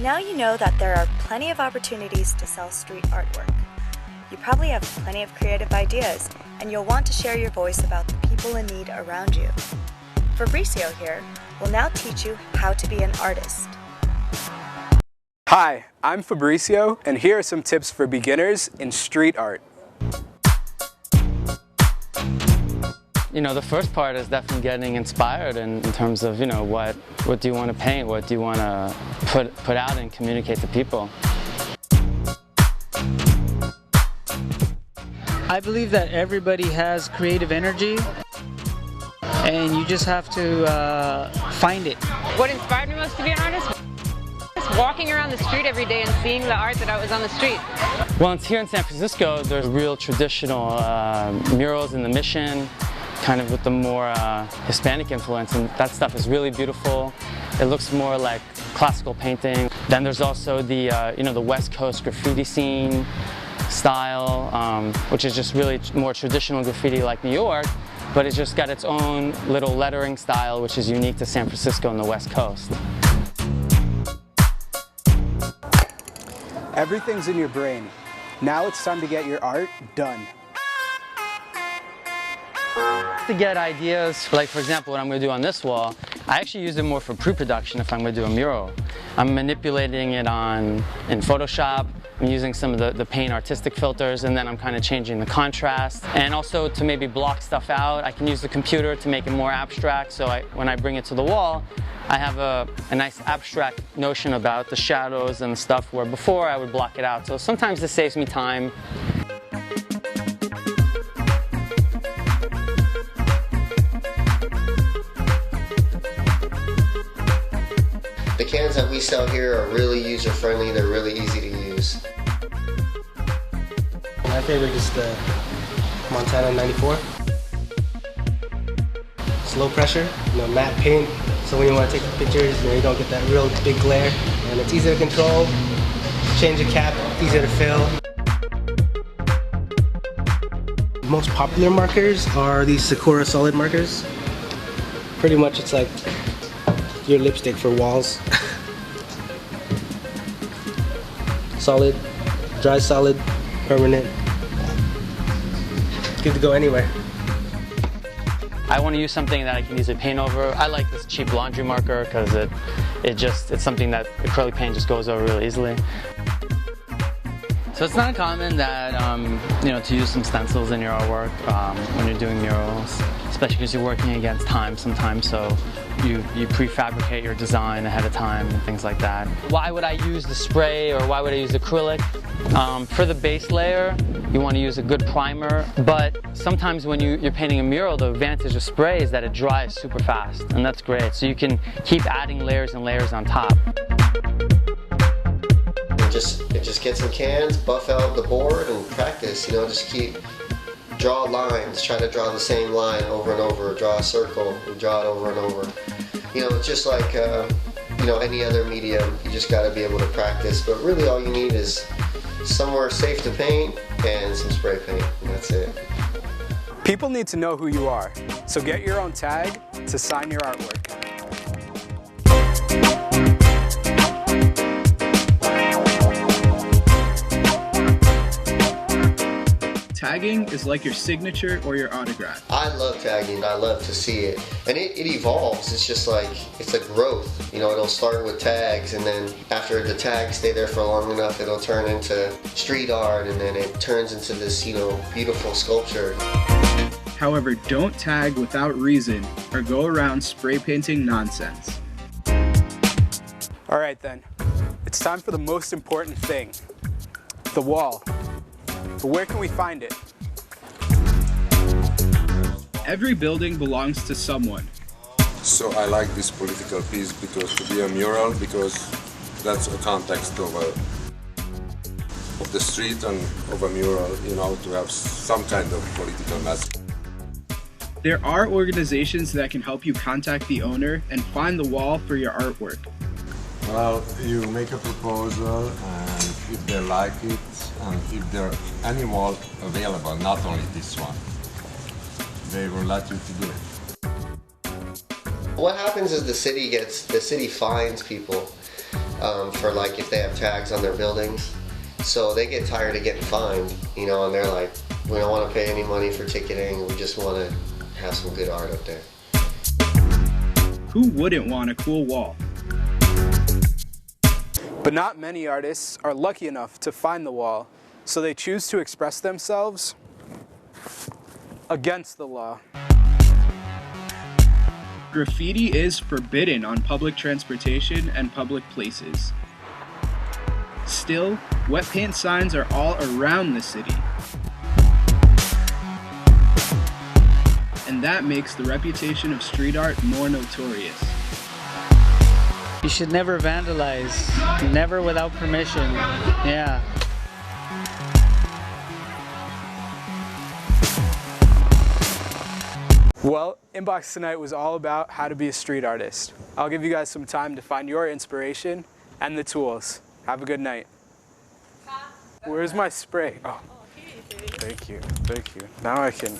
Now you know that there are plenty of opportunities to sell street artwork. You probably have plenty of creative ideas, and you'll want to share your voice about the people in need around you. Fabrizio here will now teach you how to be an artist. Hi, I'm Fabrizio, and here are some tips for beginners in street art. The first part is definitely getting inspired in terms of, what do you want to paint, what do you want to put out and communicate to people. I believe that everybody has creative energy, and you just have to find it. What inspired me most to be an artist? Just walking around the street every day and seeing the art that was on the street. Well, it's here in San Francisco, there's real traditional murals in the Mission, kind of with the more Hispanic influence, and that stuff is really beautiful. It looks more like classical painting. Then there's also the the West Coast graffiti scene style, which is just really more traditional graffiti like New York, but it's just got its own little lettering style which is unique to San Francisco and the West Coast. Everything's in your brain. Now it's time to get your art done. To get ideas, like for example what I'm going to do on this wall, I actually use it more for pre-production if I'm going to do a mural. I'm manipulating it in Photoshop, I'm using some of the paint artistic filters, and then I'm kind of changing the contrast. And also to maybe block stuff out, I can use the computer to make it more abstract, so when I bring it to the wall, I have a nice abstract notion about the shadows and the stuff where before I would block it out. So sometimes this saves me time. The cans that we sell here are really user-friendly, they're really easy to use. My favorite is the Montana 94. It's low pressure, matte paint, so when you want to take the pictures, you don't get that real big glare. And it's easy to control, change the cap, easier to fill. The most popular markers are these Sakura solid markers. Pretty much it's like your lipstick for walls. Solid, dry solid, permanent. Good to go anywhere. I want to use something that I can easily paint over. I like this cheap laundry marker because it's something that acrylic paint just goes over really easily. So it's not uncommon that to use some stencils in your artwork when you're doing murals, especially because you're working against time sometimes, so you prefabricate your design ahead of time and things like that. Why would I use the spray or why would I use acrylic? For the base layer, you want to use a good primer, but sometimes when you're painting a mural, the advantage of spray is that it dries super fast, and that's great. So you can keep adding layers and layers on top. Just get some cans, buff out the board, and practice. Just draw lines. Try to draw the same line over and over. Draw a circle, and draw it over and over. It's just like any other medium. You just got to be able to practice. But really, all you need is somewhere safe to paint and some spray paint, and that's it. People need to know who you are, so get your own tag to sign your artwork. Tagging is like your signature or your autograph. I love tagging. I love to see it. And it evolves. It's just like, it's a growth. It'll start with tags, and then after the tags stay there for long enough, it'll turn into street art, and then it turns into this, beautiful sculpture. However, don't tag without reason or go around spray painting nonsense. All right then, it's time for the most important thing, the wall. But where can we find it? Every building belongs to someone. So I like this political piece because to be a mural, because that's a context of the street and of a mural, to have some kind of political message. There are organizations that can help you contact the owner and find the wall for your artwork. Well, you make a proposal, and if they like it, and if there are any wall available, not only this one, they will let you to do it. What happens is the city finds people for like if they have tags on their buildings. So they get tired of getting fined, you know, and they're like, we don't want to pay any money for ticketing, we just want to have some good art up there. Who wouldn't want a cool wall? But not many artists are lucky enough to find the wall, so they choose to express themselves against the law. Graffiti is forbidden on public transportation and public places. Still, wet paint signs are all around the city. And that makes the reputation of street art more notorious. You should never vandalize, never without permission. Yeah. Well, Inbox tonight was all about how to be a street artist. I'll give you guys some time to find your inspiration and the tools. Have a good night. Where's my spray? Oh, thank you, thank you. Now I can...